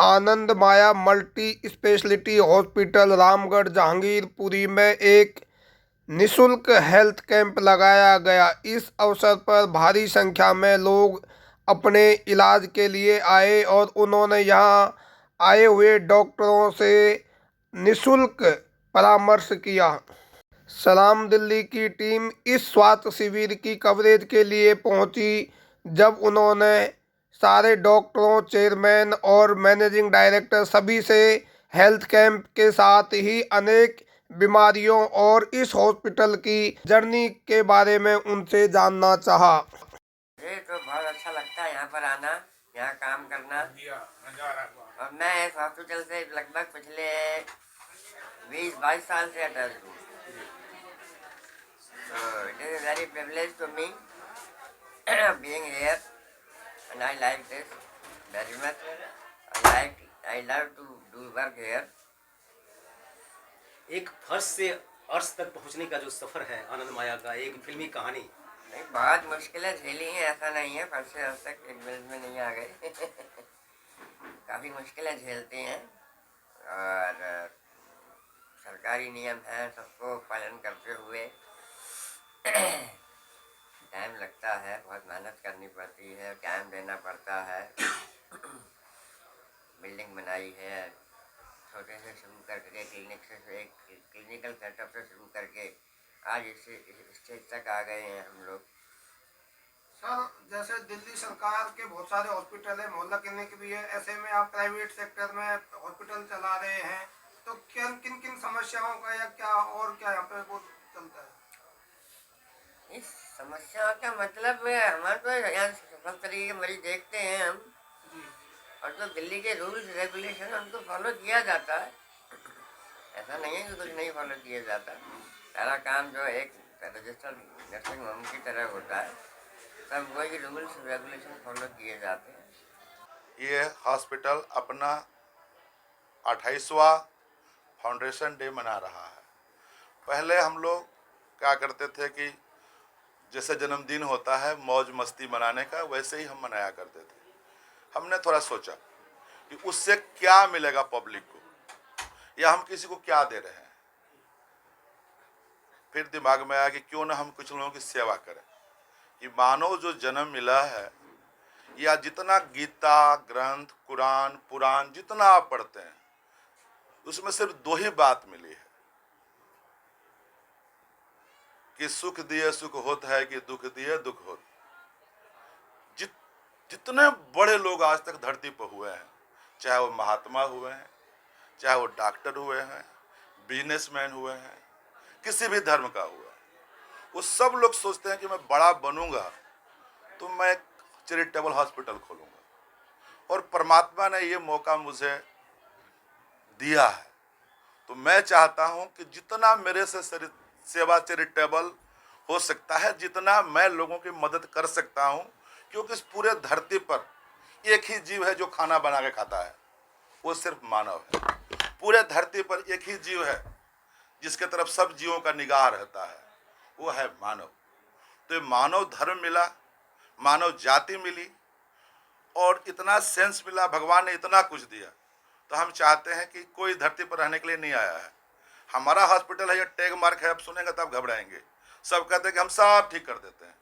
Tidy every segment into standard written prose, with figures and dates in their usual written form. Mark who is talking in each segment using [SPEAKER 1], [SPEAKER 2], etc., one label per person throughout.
[SPEAKER 1] आनंद Maya multi specialty hospital Ramgarh Jahangirpuri में एक निशुल्क हेल्थ कैंप लगाया गया। इस अवसर पर भारी संख्या में लोग अपने इलाज के लिए आए और उन्होंने यहां आए हुए डॉक्टरों से निशुल्क परामर्श किया। सलाम दिल्ली की टीम इस स्वास्थ्य शिविर की कवरेज के लिए पहुंची, जब उन्होंने सारे डॉक्टरों, चेयरमैन और मैनेजिंग डायरेक्टर सभी से हेल्थ कैंप के साथ ही अनेक बीमारियों और इस हॉस्पिटल की जर्नी के बारे में उनसे जानना चाहा।
[SPEAKER 2] मुझे तो बहुत अच्छा लगता है यहाँ पर आना, यहाँ काम करना। और मैं इस हॉस्पिटल से लगभग पिछले 20-22 साल से अटैच हूँ। So it is a very privilege to me being here, and I like this very much. I love to do work here.
[SPEAKER 3] एक फर्श से अर्श तक पहुंचने का जो सफर है आनंद माया का, एक फिल्मी कहानी।
[SPEAKER 2] नहीं, बहुत मुश्किलें झेली हैं, ऐसा नहीं है फर्स्ट से आज तक एक मिनट में नहीं आ गए। काफ़ी मुश्किलें झेलते हैं और सरकारी नियम है, सबको पालन करते हुए टाइम लगता है, बहुत मेहनत करनी पड़ती है, टाइम देना पड़ता है। बिल्डिंग बनाई है, छोटे से शुरू करके क्लिनिकल सेटअप से शुरू करके आज इस स्टेज तक आ गए हैं हम लोग।
[SPEAKER 1] सर, जैसे दिल्ली सरकार के बहुत सारे हॉस्पिटल है, मोहल्ला क्लिनिक भी है, ऐसे में आप प्राइवेट सेक्टर में हॉस्पिटल चला रहे हैं, तो किन किन समस्याओं का या क्या और क्या यहाँ पे वो चलता है?
[SPEAKER 2] इस समस्या का मतलब हमारे तो यहाँ सब तरीके के मरीज देखते हैं हम, और जो दिल्ली के रूल्स रेगुलेशन उनको फॉलो किया जाता है। ऐसा नहीं है कि कुछ नहीं फॉलो किया जाता। सारा काम जो एक रजिस्टर्ड नर्सिंग होम की तरह होता है, सब वही रूल्स रेगुलेशन फॉलो किए जाते हैं।
[SPEAKER 4] ये हॉस्पिटल अपना 28वां फाउंडेशन डे मना रहा है। पहले हम लोग क्या करते थे कि जैसे जन्मदिन होता है मौज मस्ती मनाने का, वैसे ही हम मनाया करते थे। हमने थोड़ा सोचा कि उससे क्या मिलेगा पब्लिक को, या हम किसी को क्या दे रहे हैं। फिर दिमाग में आया कि क्यों ना हम कुछ लोगों की सेवा करें, कि मानव जो जन्म मिला है, या जितना गीता ग्रंथ, कुरान, पुराण जितना आप पढ़ते हैं, उसमें सिर्फ दो ही बात मिली है कि सुख दिए सुख होत है, कि दुख दिए दुख होत। जितने बड़े लोग आज तक धरती पर हुए हैं, चाहे वो महात्मा हुए हैं, चाहे वो डॉक्टर हुए हैं, बिजनेसमैन हुए हैं, किसी भी धर्म का हुआ, वो सब लोग सोचते हैं कि मैं बड़ा बनूंगा तो मैं एक चैरिटेबल हॉस्पिटल खोलूंगा। और परमात्मा ने ये मौका मुझे दिया है, तो मैं चाहता हूं कि जितना मेरे से सेवा चैरिटेबल हो सकता है, जितना मैं लोगों की मदद कर सकता हूं, क्योंकि इस पूरे धरती पर एक ही जीव है जो खाना बना के खाता है, वो सिर्फ मानव है। पूरे धरती पर एक ही जीव है जिसके तरफ सब जीवों का निगाह रहता है, वो है मानव। तो ये मानव धर्म मिला, मानव जाति मिली, और इतना सेंस मिला, भगवान ने इतना कुछ दिया। तो हम चाहते हैं कि कोई धरती पर रहने के लिए नहीं आया है। हमारा हॉस्पिटल है, ये टैग मार्क है, आप सुनेंगे तब घबराएंगे। सब कहते हैं कि हम सब ठीक कर देते हैं।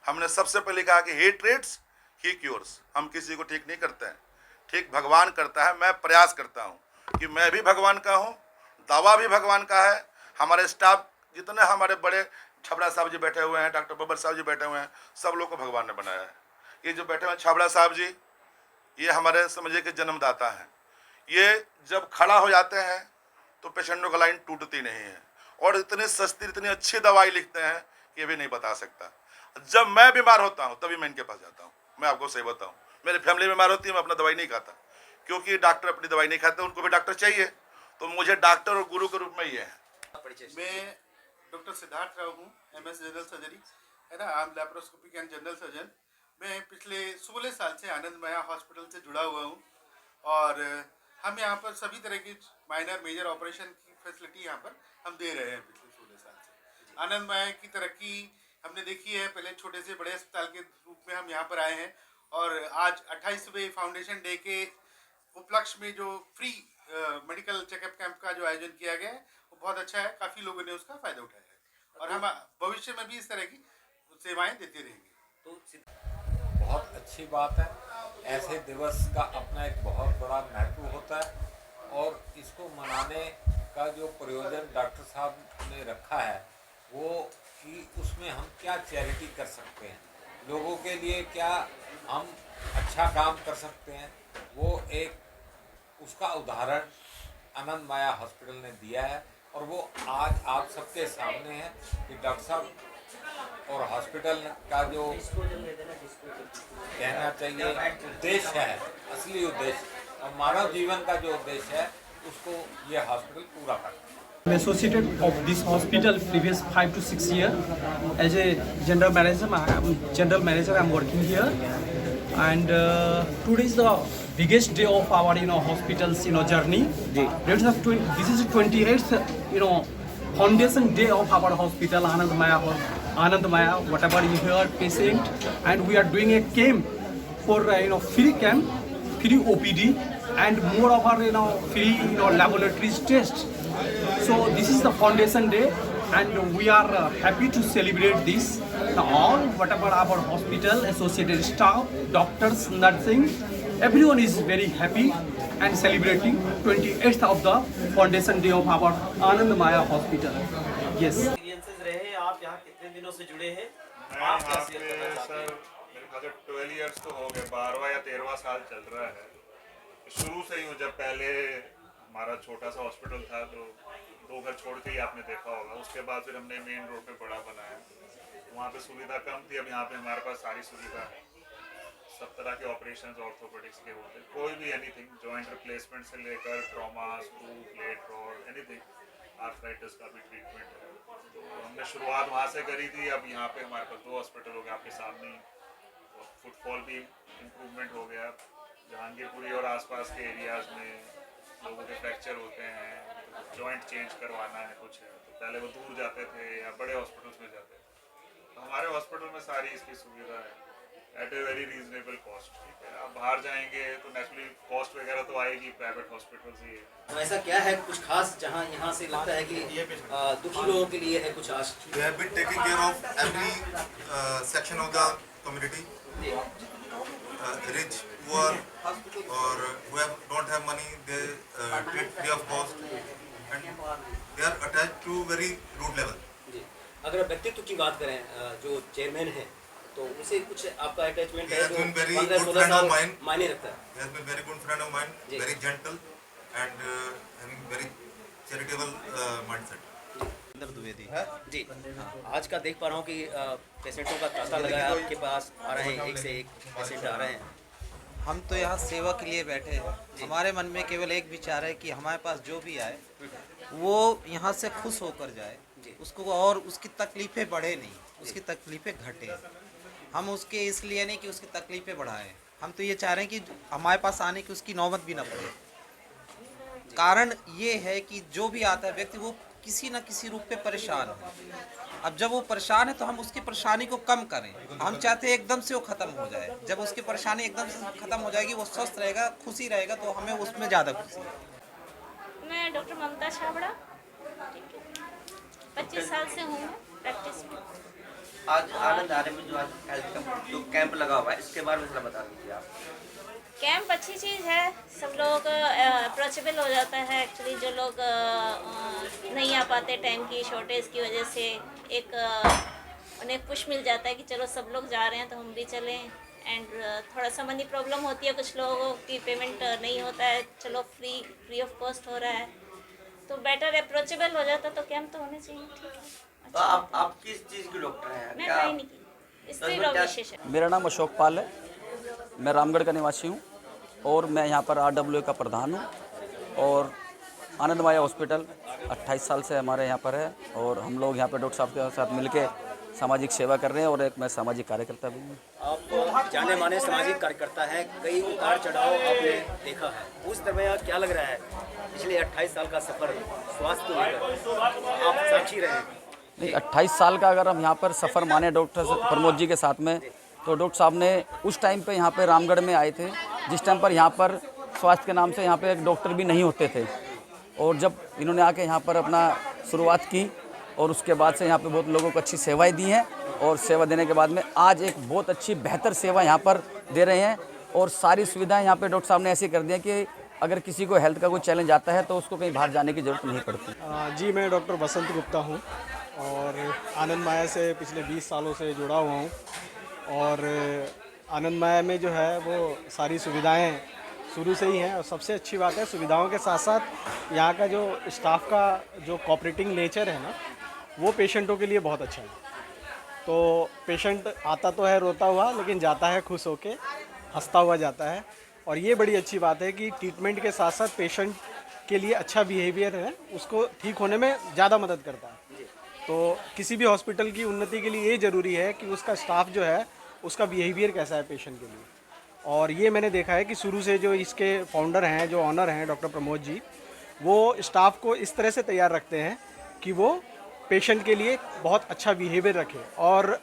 [SPEAKER 4] हमने सबसे पहले कहा कि ही ट्रीट्स ही क्योर्स। हम किसी को ठीक नहीं करते हैं, ठीक भगवान करता है। मैं प्रयास करता हूँ कि मैं भी भगवान का हूँ, दवा भी भगवान का है। हमारे स्टाफ जितने हमारे बड़े छबड़ा साहब जी बैठे हुए हैं, डॉक्टर बब्बर साहब जी बैठे हुए हैं, सब लोग को भगवान ने बनाया है। ये जो बैठे हुए छबड़ा साहब जी, ये हमारे समझिए कि जन्मदाता हैं। ये जब खड़ा हो जाते हैं तो पेशेंटों का लाइन टूटती नहीं है, और इतनी सस्ती इतनी अच्छी दवाई लिखते हैं कि ये भी नहीं बता सकता। जब मैं बीमार होता हूँ तभी मैं इनके पास जाता हूँ। मैं आपको सही बताऊँ, मेरी फैमिली बीमार होती है, मैं अपना दवाई नहीं खाता, क्योंकि डॉक्टर अपनी दवाई नहीं खाते, उनको भी डॉक्टर चाहिए। तो मुझे डॉक्टर और गुरु के रूप में ये है।
[SPEAKER 5] मैं डॉक्टर सिद्धार्थ राव हूँ, MS जनरल सर्जरी है ना, arm laparoscopic and general surgeon. मैं पिछले 16 साल से आनंद माया हॉस्पिटल से जुड़ा हुआ हूँ, और हम यहाँ पर सभी तरह की माइनर मेजर ऑपरेशन की फैसिलिटी यहाँ पर हम दे रहे हैं पिछले 16 साल से। आनंद माया की तरक्की हमने देखी है। पहले छोटे से बड़े अस्पताल के रूप में हम यहाँ पर आए हैं, और आज 28वें फाउंडेशन डे के उपलक्ष्य में जो फ्री मेडिकल चेकअप कैंप का जो आयोजन किया गया है वो बहुत अच्छा है। काफ़ी लोगों ने उसका फ़ायदा उठाया है और हम भविष्य में भी इस तरह की सेवाएं देते रहेंगे।
[SPEAKER 3] तो
[SPEAKER 6] बहुत अच्छी बात है। ऐसे दिवस का अपना एक बहुत बड़ा महत्व होता है और इसको मनाने का जो प्रयोजन डॉक्टर साहब ने रखा है वो कि उसमें हम क्या चैरिटी कर सकते हैं, लोगों के लिए क्या हम अच्छा काम कर सकते हैं, वो एक उसका उदाहरण आनंद माया हॉस्पिटल ने दिया है और वो आज आप सबके सामने है कि डॉक्टर साहब और हॉस्पिटल का जो कहना चाहिए उद्देश्य है, असली उद्देश्य और मानव जीवन का जो उद्देश्य है उसको ये हॉस्पिटल पूरा करता है।
[SPEAKER 7] I'm associated of this hospital previous 5 to 6 years as a general manager. I'm working here, and today is the biggest day of our hospital's journey. This is the 28th foundation day of our hospital Anand Maya, whatever you hear patient, and we are doing a camp for free camp, free OPD, and more of our free laboratories test. So this is the foundation day, and we are happy to celebrate this. Now all whatever our hospital, associated staff, doctors, nursing, everyone is very happy and celebrating 28th of the foundation day of our Anand Maya Hospital. Yes.
[SPEAKER 3] Experiences रहे, आप यहाँ कितने दिनों से जुड़े हैं?
[SPEAKER 8] मैं
[SPEAKER 3] आप क्या
[SPEAKER 8] यहाँ
[SPEAKER 3] शेयर
[SPEAKER 8] पे
[SPEAKER 3] करना चाहते
[SPEAKER 8] सर
[SPEAKER 3] हैं?
[SPEAKER 8] मेरे ख्याल से 12 इयर्स तो हो गए, 12वां या 13वां साल चल रहा है। शुरू से ही हूँ, जब पहले हमारा छोटा सा हॉस्पिटल था तो 2 घर छोड़ के ही आपने देखा होगा, उसके बाद फिर हमने मेन रोड पे बड़ा बनाया। वहाँ पे सुविधा कम थी, अब यहाँ पे हमारे पास सारी सुविधा है। सब तरह के ऑपरेशंस ऑर्थोपेडिक्स के होते हैं, कोई भी एनीथिंग, जॉइंट रिप्लेसमेंट से लेकर trauma, screw, plate, rod, anything, arthritis का भी ट्रीटमेंट है। तो हमने शुरुआत वहाँ से करी थी। अब यहाँ पे हमारे पास 2 हॉस्पिटल हो गए आपके सामने ही, फुटफॉल भी इम्प्रूवमेंट हो गया। जहांगीरपुरी और आसपास के एरियाज़ में लोगों के फ्रैक्चर होते हैं, जॉइंट चेंज करवाना है कुछ है, तो पहले वो दूर जाते थे या बड़े हॉस्पिटल्स में जाते थे। तो हमारे हॉस्पिटल में सारी इसकी सुविधा है at a very reasonable cost. ठीक है, आप बाहर जाएंगे तो नेचुरली कॉस्ट वगैरह तो आएगी, प्राइवेट हॉस्पिटल से ही है।
[SPEAKER 3] तो ऐसा क्या है कुछ खास जहाँ यहाँ से लगता है कि दुखी लोगों के लिए है कुछ आज?
[SPEAKER 9] We have been taking care of every section of the community, rich, poor, or who don't have money, they treat free of cost, and they are attached to very root level.
[SPEAKER 3] जी, अगर व्यक्तित्व की बात करें जो chairman है तो उनसे कुछ आपका अटैचमेंट
[SPEAKER 9] He
[SPEAKER 3] है
[SPEAKER 9] has
[SPEAKER 3] जो
[SPEAKER 9] been very
[SPEAKER 3] 15-16
[SPEAKER 9] good friend of
[SPEAKER 3] साल
[SPEAKER 9] mine.
[SPEAKER 3] मायने रखता है?
[SPEAKER 9] He has been very good friend of mine,
[SPEAKER 3] ji.
[SPEAKER 9] very gentle, and having very charitable mindset.
[SPEAKER 3] जी, आज का देख पा रहा हूँ कि पेशेंटों का तांता लगा है, आपके पास आ रहे हैं, एक से एक पेशेंट आ रहे हैं।
[SPEAKER 10] हम तो यहाँ सेवा के लिए बैठे हैं। हमारे मन में केवल एक विचार है कि हमारे पास जो भी आए वो यहाँ से खुश होकर जाए, उसको और उसकी तकलीफ़ें बढ़े नहीं, उसकी तकलीफ़ें घटे। हम उसके इसलिए नहीं कि उसकी तकलीफ़ें बढ़ाएं, हम तो ये चाह रहे हैं कि हमारे पास आने की उसकी नौबत भी ना पड़े। कारण ये है कि जो भी आता है व्यक्ति वो किसी न किसी रूप पे परेशान है। अब जब वो परेशान है तो हम उसकी परेशानी को कम करें। हम चाहते हैं एकदम से वो ख़त्म हो जाए। जब उसकी परेशानी एकदम से ख़त्म हो जाएगी, वो स्वस्थ रहेगा, खुशी रहेगा, तो हमें उसमें ज़्यादा खुशी है।
[SPEAKER 11] मैं डॉक्टर ममता छाबड़ा, ठीक है, 25 साल से हूँ मैं प्रैक्टिस में।
[SPEAKER 2] आज आनंद आने में जो आज हेल्थ का जो कैंप लगा हुआ है इसके बारे में थोड़ा बता दीजिए आप।
[SPEAKER 11] कैंप अच्छी चीज़ है, सब लोग अप्रोचेबल हो जाता है। एक्चुअली जो लोग नहीं आ पाते टाइम की शॉर्टेज की वजह से, एक उन्हें पुश मिल जाता है कि चलो सब लोग जा रहे हैं तो हम भी चलें। एंड थोड़ा सा मनी प्रॉब्लम होती है, कुछ लोगों की पेमेंट नहीं होता है, चलो फ्री ऑफ कॉस्ट हो रहा है तो बेटर अप्रोचेबल हो जाता, तो कैंप तो होने चाहिए। ठीक है,
[SPEAKER 2] तो आप किस चीज़ की डॉक्टर हैं?
[SPEAKER 11] मैं गायनी की स्त्री रोग विशेषज्ञ।
[SPEAKER 12] मेरा नाम अशोक पाल है, मैं रामगढ़ का निवासी हूँ और मैं यहाँ पर RWA का प्रधान हूँ। और आनंद माया हॉस्पिटल 28 साल से हमारे यहाँ पर है और हम लोग यहाँ पर डॉक्टर साहब के साथ मिलके सामाजिक सेवा कर रहे हैं और एक मैं सामाजिक कार्यकर्ता भी हूँ।
[SPEAKER 3] आप जाने माने सामाजिक कार्यकर्ता हैं, कई उतार चढ़ाव आपने देखा है, उस दरमियान क्या लग रहा है पिछले 28 साल का सफ़र स्वास्थ्य को लेकर आप साक्षी रहे?
[SPEAKER 12] नहीं, 28 साल का अगर हम यहाँ पर सफ़र माने डॉक्टर प्रमोद जी के साथ में, तो डॉक्टर साहब ने उस टाइम पे यहाँ पे रामगढ़ में आए थे जिस टाइम पर यहाँ पर स्वास्थ्य के नाम से यहाँ पे एक डॉक्टर भी नहीं होते थे, और जब इन्होंने आके यहाँ पर अपना शुरुआत की और उसके बाद से यहाँ पे बहुत लोगों को अच्छी सेवाएं दी हैं, और सेवा देने के बाद में आज एक बहुत अच्छी बेहतर सेवा यहाँ पर दे रहे हैं। और सारी सुविधाएं यहाँ पे डॉक्टर साहब ने ऐसी कर दी हैं कि अगर किसी को हेल्थ का कोई चैलेंज आता है तो उसको कहीं बाहर जाने की ज़रूरत नहीं पड़ती।
[SPEAKER 13] जी, मैं डॉक्टर बसंत गुप्ता हूँ और आनंद माया से पिछले 20 सालों से जुड़ा हुआ हूँ। और आनंद माया में जो है वो सारी सुविधाएं शुरू से ही हैं, और सबसे अच्छी बात है सुविधाओं के साथ साथ यहाँ का जो स्टाफ का जो कोऑपरेटिंग नेचर है ना, वो पेशेंटों के लिए बहुत अच्छा है। तो पेशेंट आता तो है रोता हुआ, लेकिन जाता है खुश होके, हंसता हुआ जाता है। और ये बड़ी अच्छी बात है कि ट्रीटमेंट के साथ साथ पेशेंट के लिए अच्छा बिहेवियर है, उसको ठीक होने में ज़्यादा मदद करता है। तो किसी भी हॉस्पिटल की उन्नति के लिए ये ज़रूरी है कि उसका स्टाफ जो है उसका बिहेवियर कैसा है पेशेंट के लिए। और ये मैंने देखा है कि शुरू से जो इसके फाउंडर हैं, जो ऑनर हैं डॉक्टर प्रमोद जी, वो स्टाफ को इस तरह से तैयार रखते हैं कि वो पेशेंट के लिए बहुत अच्छा बिहेवियर रखे। और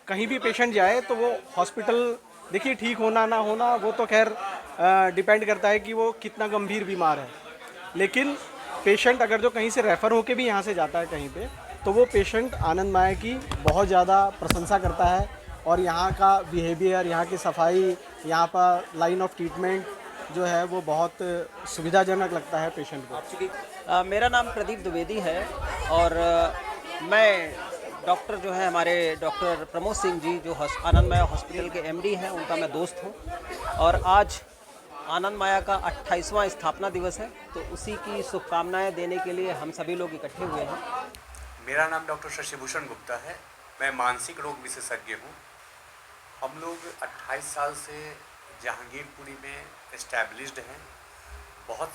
[SPEAKER 13] कहीं भी पेशेंट जाए तो वो हॉस्पिटल, देखिए ठीक होना ना होना वो तो खैर डिपेंड करता है कि वो कितना गंभीर बीमार है, लेकिन पेशेंट अगर जो कहीं से रेफ़र होके भी यहाँ से जाता है कहीं पे, तो वो पेशेंट आनंद माया की बहुत ज़्यादा प्रशंसा करता है। और यहाँ का बिहेवियर, यहाँ की सफाई, यहाँ पर लाइन ऑफ ट्रीटमेंट जो है वो बहुत सुविधाजनक लगता है पेशेंट को।
[SPEAKER 14] मेरा नाम प्रदीप द्विवेदी है और मैं डॉक्टर जो है हमारे डॉक्टर प्रमोद सिंह जी जो आनंद माया हॉस्पिटल के एमडी हैं, उनका मैं दोस्त हूँ। और आज आनंद माया का 28वां स्थापना दिवस है, तो उसी की शुभकामनाएं देने के लिए हम सभी लोग इकट्ठे हुए हैं।
[SPEAKER 15] मेरा नाम डॉक्टर शशिभूषण गुप्ता है, मैं मानसिक रोग विशेषज्ञ हूँ। हम लोग 28 साल से जहांगीरपुरी में एस्टैब्लिश्ड हैं। बहुत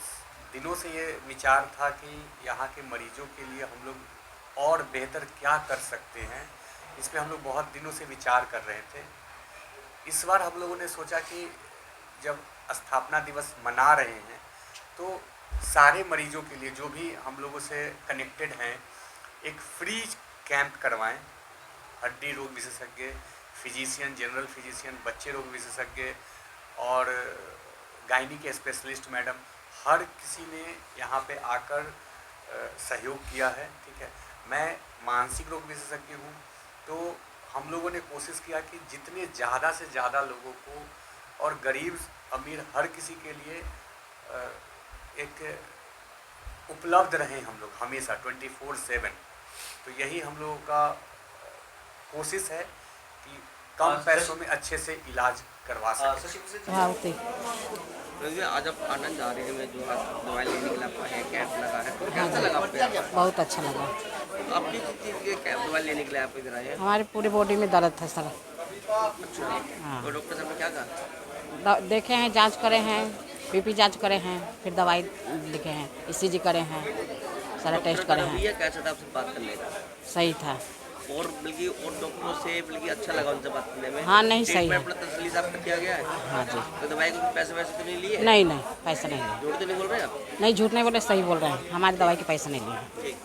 [SPEAKER 15] दिनों से ये विचार था कि यहाँ के मरीजों के लिए हम लोग और बेहतर क्या कर सकते हैं, इसमें हम लोग बहुत दिनों से विचार कर रहे थे। इस बार हम लोगों ने सोचा कि जब स्थापना दिवस मना रहे हैं तो सारे मरीजों के लिए जो भी हम लोगों से कनेक्टेड हैं एक फ्री कैंप करवाएं। हड्डी रोग विशेषज्ञ, फिजिशियन, जनरल फिजिशियन, बच्चे रोग विशेषज्ञ और गायनी के स्पेशलिस्ट मैडम, हर किसी ने यहाँ पे आकर सहयोग किया है। ठीक है, मैं मानसिक रोग विशेषज्ञ हूँ, तो हम लोगों ने कोशिश किया कि जितने ज़्यादा से ज़्यादा लोगों को और गरीब अमीर हर किसी के लिए एक उपलब्ध रहें हम लोग हमेशा 24/7। तो यही हम लोगों का कोशिश है कि कम पैसों में अच्छे से इलाज करवा सकें।
[SPEAKER 16] आज आप आनंद जा रहे हैं जो दवाई लेने के लिए आपका है कैंप लगा है, तो कैसा लगा आपको?
[SPEAKER 17] बहुत अच्छा लगा।
[SPEAKER 16] तो आप किस चीज़ के कैंप दवाई लेने के लिए आप इधर आए हैं?
[SPEAKER 17] हमारे पूरी बॉडी में दर्द था सर।
[SPEAKER 16] अच्छा,
[SPEAKER 17] हाँ।
[SPEAKER 16] तो डॉक्टर साहब ने क्या कहा?
[SPEAKER 17] देखे हैं, जांच करे हैं, बीपी जांच करे हैं, फिर दवाई लिखे हैं, ECG करे हैं, सारा टेस्ट करे हैं।
[SPEAKER 16] कैसा था आपसे बात करने का?
[SPEAKER 17] सही था।
[SPEAKER 16] और बल्कि और डॉक्टरों से बल्कि अच्छा लगा उनसे बात करने में।
[SPEAKER 17] हाँ, नहीं सही है।
[SPEAKER 16] अपना तसल्ली साहब किया गया है?
[SPEAKER 17] हाँ जी।
[SPEAKER 16] तो दवाई के पैसे वैसे तो नहीं लिए?
[SPEAKER 17] नहीं, पैसा नहीं लिए।
[SPEAKER 16] झूठ तो नहीं बोल रहे आप?
[SPEAKER 17] नहीं, झूठ नहीं बोल रहे, सही बोल रहे हैं। हमारी दवाई के पैसे नहीं लिए।
[SPEAKER 16] ठीक।